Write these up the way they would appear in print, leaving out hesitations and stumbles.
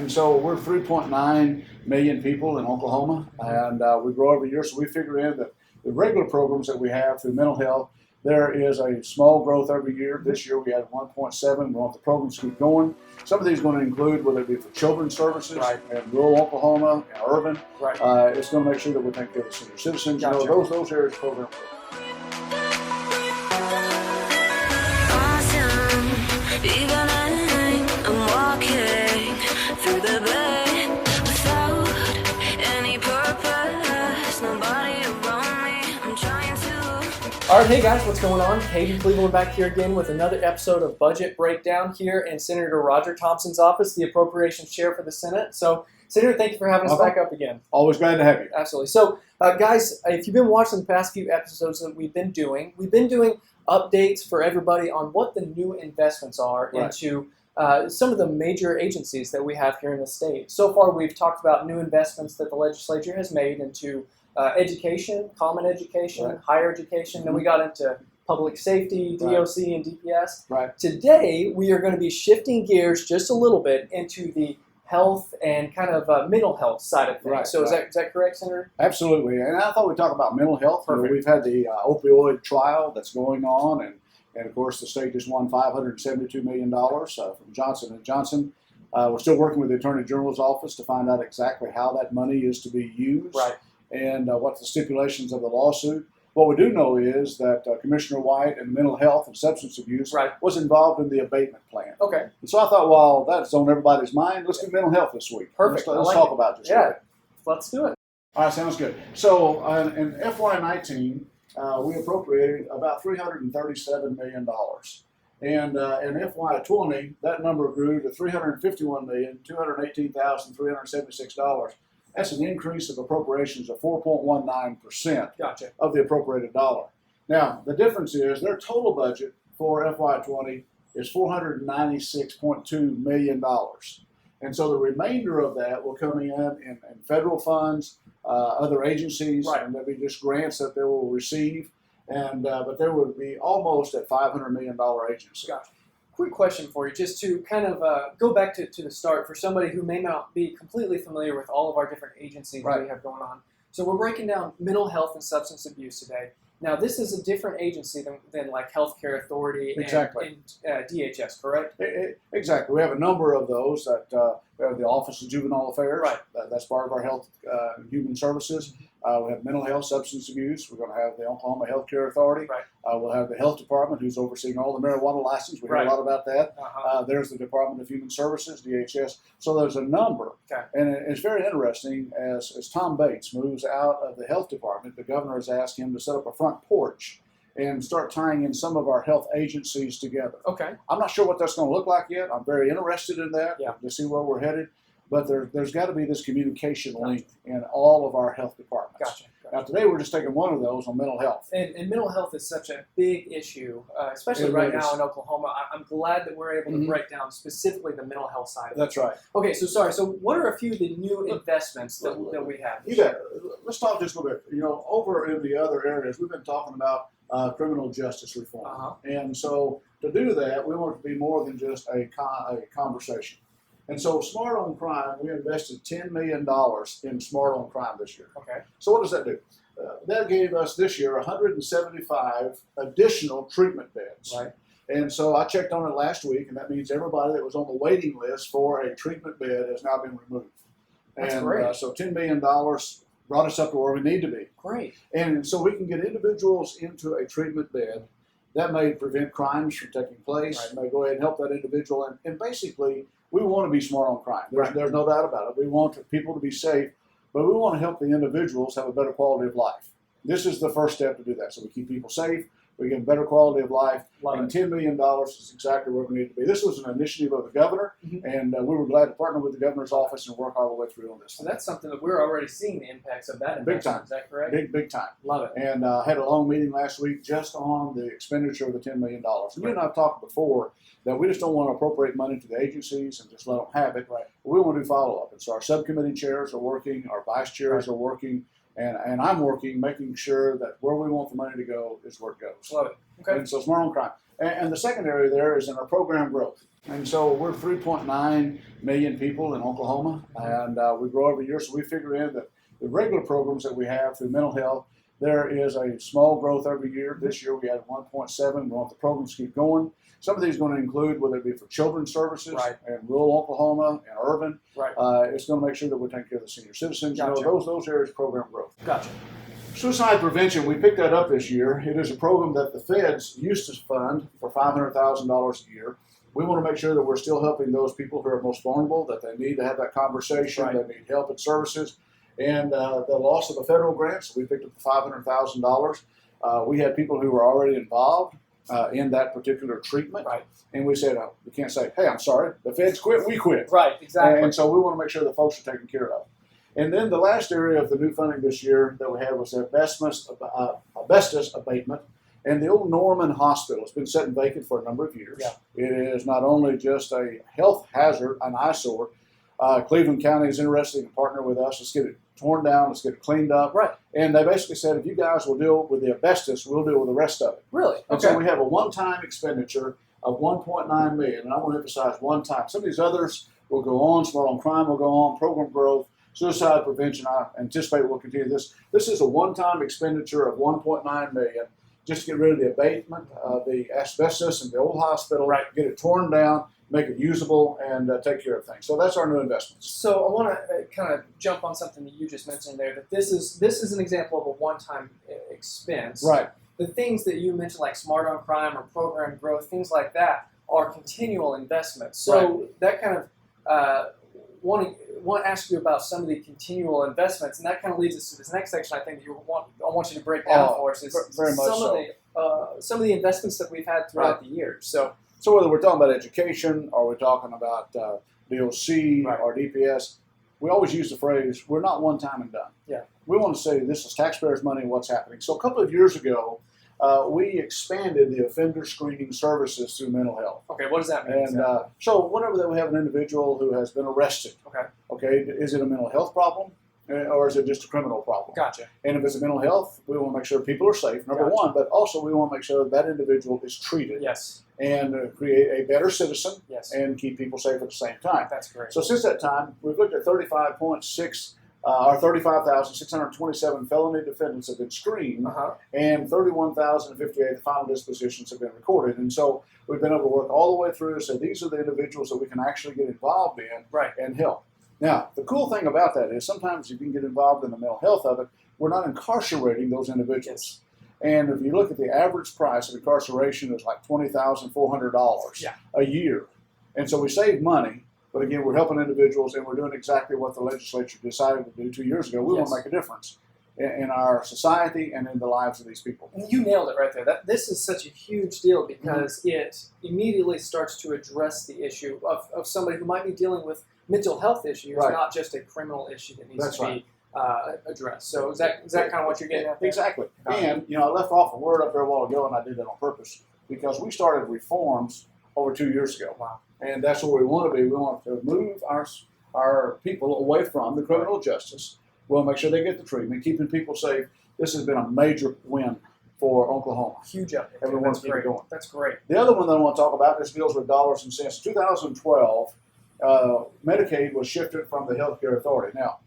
And so we're 3.9 million people in Oklahoma, and we grow every year. So we figure in that the regular programs that we have through mental health, there is a small growth every year. This year we had 1.7. We want the programs to keep going. Some of these are going to include whether it be for children's services in rural Oklahoma, in urban. It's going to make sure that we take care of the senior citizens. Gotcha. You know, those areas program. I'm walking through the bed without any purpose. Nobody around me. I'm trying to. All right, hey guys, what's going on? Hayden Cleveland back here again with another episode of Budget Breakdown here in Senator Roger Thompson's office, the Appropriations Chair for the Senate. So, Senator, thank you for having us back up again. Always glad to have you. Absolutely. So, guys, if you've been watching the past few episodes that we've been doing updates for everybody on what the new investments are into some of the major agencies that we have here in the state. So far, we've talked about new investments that the legislature has made into education, common education, higher education. Then we got into public safety, DOC, and DPS. Today, we are going to be shifting gears just a little bit into the health and kind of mental health side of things. So is that correct, Senator? Absolutely. And I thought we'd talk about mental health. You know, we've had the opioid trial that's going on, and of course the state just won $572 million from Johnson & Johnson. We're still working with the Attorney General's office to find out exactly how that money is to be used and what the stipulations of the lawsuit. What we do know is that Commissioner White and mental health and substance abuse was involved in the abatement plan. Okay. And so I thought, well, that's on everybody's mind. Let's do mental health this week. Perfect. Let's talk about it. Let's do it. All right, sounds good. So in FY19, we appropriated about $337 million. And in FY20, that number grew to $351,218,376. That's an increase of appropriations of 4.19% of the appropriated dollar. Now, the difference is their total budget for FY20 is $496.2 million. And so the remainder of that will come in federal funds, other agencies, and there'll be just grants that they will receive. And but there would be almost a $500 million agency. Quick question for you, just to kind of go back to the start for somebody who may not be completely familiar with all of our different agencies that we have going on. So we're breaking down mental health and substance abuse today. Now, this is a different agency than like Healthcare Authority and DHS, correct? Exactly. We have a number of those. We have the Office of Juvenile Affairs. That's part of our Health and Human Services. We have mental health, substance abuse. We're going to have the Oklahoma Healthcare Authority. We'll have the Health Department, who's overseeing all the marijuana licenses. We hear a lot about that. There's the Department of Human Services, DHS. So there's a number. And it's very interesting as Tom Bates moves out of the Health Department, the governor has asked him to set up a front porch and start tying in some of our health agencies together. I'm not sure what that's going to look like yet. I'm very interested in that to see where we're headed. But there's got to be this communication link in all of our health departments. Now, today we're just taking one of those on mental health. And mental health is such a big issue, especially now in Oklahoma. I'm glad that we're able to break down specifically the mental health side of it. That's right. Okay, so what are a few of the new investments that we have? You bet. Let's talk just a little bit. You know, over in the other areas, we've been talking about criminal justice reform. And so to do that, we want it to be more than just a conversation. And so Smart on Crime, we invested $10 million in Smart on Crime this year. So what does that do? That gave us this year 175 additional treatment beds. And so I checked on it last week, and that means everybody that was on the waiting list for a treatment bed has now been removed. That's great. So $10 million brought us up to where we need to be. Great. And so we can get individuals into a treatment bed. That may prevent crimes from taking place. May go ahead and help that individual. And basically, we want to be smart on crime. There's no doubt about it. We want people to be safe, but we want to help the individuals have a better quality of life. This is the first step to do that. So we keep people safe. We give them better quality of life. And $10 million is exactly where we need to be. This was an initiative of the governor, and we were glad to partner with the governor's office and work all the way through on this. So that's something that we're already seeing the impacts of that. Big time. Is that correct? Big time. Love it. And I had a long meeting last week just on the expenditure of the $10 million. And you and I have talked before that we just don't want to appropriate money to the agencies and just let them have it. We want to do follow-up. And so our subcommittee chairs are working, our vice chairs are working. And I'm working, making sure that where we want the money to go is where it goes. Love it. Okay. And so Smart on Crime. And the second area there is in our program growth. And so we're 3.9 million people in Oklahoma, and we grow every year. So we figure in that the regular programs that we have through mental health, there is a small growth every year. This year we had 1.7. We want the programs to keep going. Some of these are going to include whether it be for children's services in rural Oklahoma and urban. Right. It's going to make sure that we're taking care of the senior citizens. Gotcha. You know, those areas program growth. Gotcha. Suicide prevention, we picked that up this year. It is a program that the feds used to fund for $500,000 a year. We want to make sure that we're still helping those people who are most vulnerable, that they need to have that conversation, they need help and services. And the loss of the federal grants, we picked up the $500,000. We had people who were already involved in that particular treatment. Right. And we said, we can't say, hey, I'm sorry, the feds quit, we quit. Right, exactly. And so we want to make sure the folks are taken care of. And then the last area of the new funding this year that we had was asbestos abatement. And the old Norman Hospital has been sitting vacant for a number of years. Yeah. It is not only just a health hazard, an eyesore. Cleveland County is interested in partnering with us. Let's get it torn down. Let's get it cleaned up. Right. And they basically said, if you guys will deal with the asbestos, we'll deal with the rest of it. Really? And so we have a one-time expenditure of $1.9 million. And I want to emphasize one time. Some of these others will go on. Smart on Crime will go on. Program growth. Suicide prevention, I anticipate we'll continue this. This is a one-time expenditure of $1.9 million just to get rid of the abatement of the asbestos in the old hospital, get it torn down, make it usable, and take care of things. So that's our new investments. So I want to kind of jump on something that you just mentioned there, that this is an example of a one-time expense. Right. The things that you mentioned, like Smart on Crime or program growth, things like that, are continual investments. So that kind of want to ask you about some of the continual investments, and that kind of leads us to this next section. I think that I want you to break down for us. Is very much some of the investments that we've had throughout the years. So whether we're talking about education or we're talking about DOC or DPS, we always use the phrase, we're not one time and done. Yeah. We want to say this is taxpayers' money and what's happening. So a couple of years ago, we expanded the offender screening services through mental health. Okay, what does that mean? And so whenever we have an individual who has been arrested, okay, is it a mental health problem or is it just a criminal problem? Gotcha. And if it's a mental health, we want to make sure people are safe, number one, but also we want to make sure that individual is treated. Yes. And create a better citizen and keep people safe at the same time. That's great. So since that time, we've looked at 35,627 felony defendants have been screened, and 31,058 final dispositions have been recorded. And so we've been able to work all the way through to say these are the individuals that we can actually get involved in and help. Now, the cool thing about that is sometimes if you can get involved in the mental health of it, we're not incarcerating those individuals. And if you look at the average price of incarceration is like $20,400 a year. And so we save money. But again, we're helping individuals, and we're doing exactly what the legislature decided to do 2 years ago. We want to make a difference in our society and in the lives of these people. And you nailed it right there. This is such a huge deal because it immediately starts to address the issue of somebody who might be dealing with mental health issues, not just a criminal issue that needs to be addressed. So is that kind of what you're getting at there? Exactly. And I left off a word up there a while ago, and I did that on purpose because we started reforms over 2 years ago. Wow. And that's what we want to be. We want to move our people away from the criminal justice. We want to make sure they get the treatment, keeping people safe. This has been a major win for Oklahoma. Huge update. Everyone's keeping going. That's great. The other one that I want to talk about, this deals with dollars and cents. 2012, Medicaid was shifted from the Healthcare Authority. Now,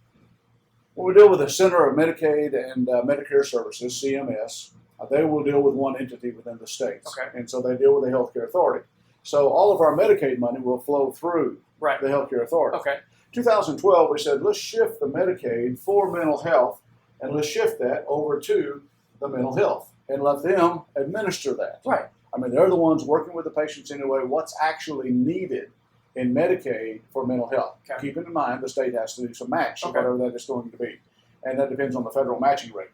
when we deal with the Center of Medicaid and Medicare Services, CMS, they will deal with one entity within the states. Okay. And so they deal with the Healthcare Authority. So all of our Medicaid money will flow through the Healthcare Authority. Okay. 2012, we said, let's shift the Medicaid for mental health, and let's shift that over to the mental health and let them administer that. Right. I mean, they're the ones working with the patients anyway, what's actually needed in Medicaid for mental health. Okay. Keeping in mind the state has to do some match, whatever that is going to be. And that depends on the federal matching rate.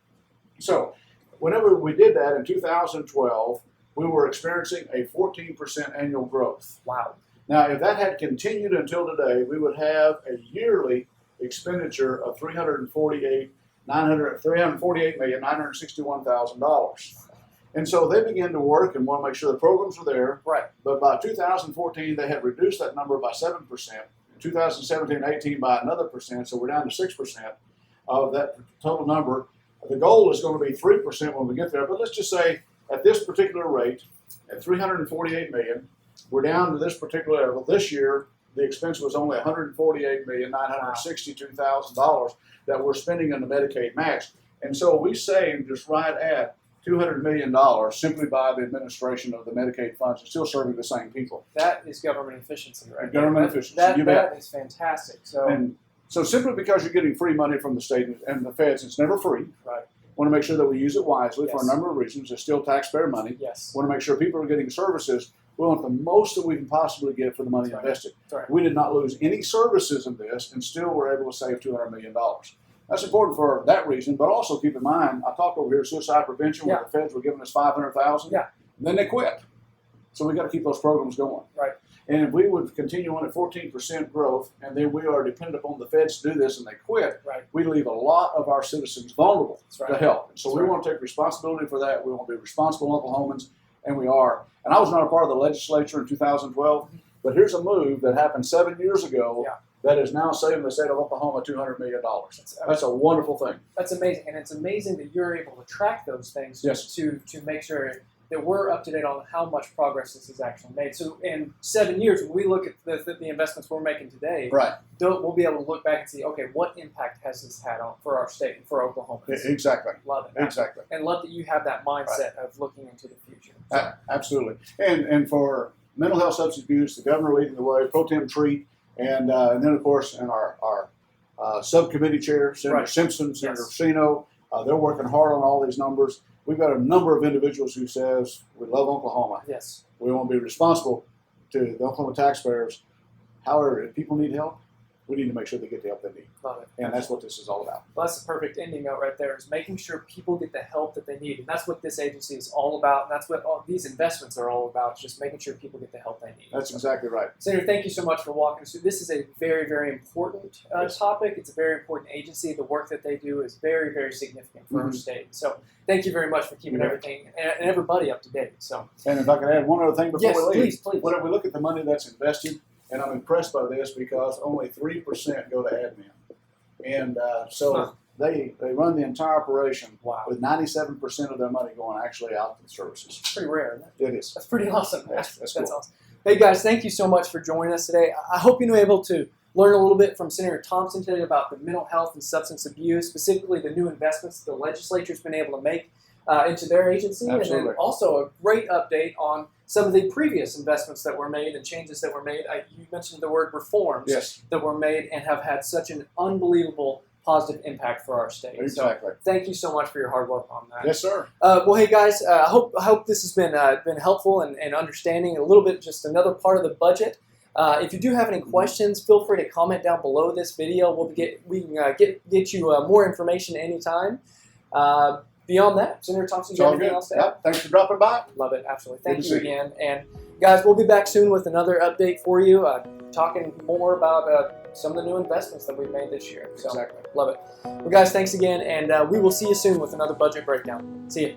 So whenever we did that in 2012, we were experiencing a 14% annual growth. Wow. Now, if that had continued until today, we would have a yearly expenditure of $348,961,000. And so they began to work and want to make sure the programs were there. Right. But by 2014, they had reduced that number by 7%. In 2017 and 18 by another percent, so we're down to 6%. of that total number. The goal is going to be 3% when we get there, but let's just say at this particular rate, at $348 million, we're down to this particular level. This year, the expense was only $148,962,000 that we're spending on the Medicaid match. And so we saved just right at $200 million simply by the administration of the Medicaid funds and still serving the same people. That is government efficiency, right? Government efficiency, you That bet. is fantastic. So simply because you're getting free money from the state and the feds, it's never free. Right. Want to make sure that we use it wisely for a Yes. number of reasons. It's still taxpayer money. Yes. Want to make sure people are getting services. We want the most that we can possibly get for the money That's right. invested. That's right. We did not lose any services in this and still were able to save $200 million. That's important for that reason, but also keep in mind, I talked over here suicide prevention where Yeah. the feds were giving us $500,000. Yeah. And then they quit. So we got to keep those programs going. Right. And if we would continue on at 14% growth, and then we are dependent upon the feds to do this and they quit, Right. we leave a lot of our citizens vulnerable That's right. to help. And so That's we right. want to take responsibility for that. We want to be responsible Oklahomans, and we are. And I was not a part of the legislature in 2012, but here's a move that happened 7 years ago Yeah. that is now saving the state of Oklahoma $200 million. That's a wonderful thing. That's amazing, and it's amazing that you're able to track those things Yes. to make sure that we're up to date on how much progress this has actually made. So in 7 years, when we look at the investments we're making today, Right. we'll be able to look back and see, okay, what impact has this had for our state and for Oklahoma? Exactly. Love it. Exactly. And love that you have that mindset of looking into the future. So, Absolutely. And for mental health substance abuse, the governor leading the way, pro tem treat, and then of course, in our subcommittee chair, Senator Right. Simpson, Senator Yes. Sino, they're working hard on all these numbers. We've got a number of individuals who says we love Oklahoma. yes. We want to be responsible to the Oklahoma taxpayers. However, if people need help, we need to make sure they get the help they need. Love it. And that's what this is all about. Well, that's the perfect ending note right there, is making sure people get the help that they need. And that's what this agency is all about. And that's what all these investments are all about, just making sure people get the help they need. That's exactly right. Senator, thank you so much for walking us through. This is a very, very important Yes. topic. It's a very important agency. The work that they do is very, very significant for our Mhm. state. So thank you very much for keeping Yeah. everything and everybody up to date. So And if I could add one other thing before yes, we leave. please. When we look at the money that's invested, and I'm impressed by this because only 3% go to admin. And so Huh. they run the entire operation Wow, with 97% of their money going actually out to the services. pretty rare, isn't it? It is. That's pretty awesome. That's cool. awesome. Hey guys, thank you so much for joining us today. I hope you were able to learn a little bit from Senator Thompson today about the mental health and substance abuse, specifically the new investments the legislature's been able to make into their agency, and Absolutely. then also a great update on some of the previous investments that were made and changes that were made. You mentioned the word reforms Yes, that were made and have had such an unbelievable positive impact for our state. exactly. So thank you so much for your hard work on that. Yes, sir. Well, hey guys, I hope this has been helpful and understanding a little bit, just another part of the budget. If you do have any questions, feel free to comment down below this video. We can get you more information anytime. Beyond that, Senator Thompson, It's do you have all anything good. else to add? Yep. Thanks for dropping by. Love it, absolutely. Good Thank to you see you. again. And guys, we'll be back soon with another update for you, talking more about some of the new investments that we've made this year. So, Exactly. love it. Well, guys, thanks again, and we will see you soon with another budget breakdown. See you.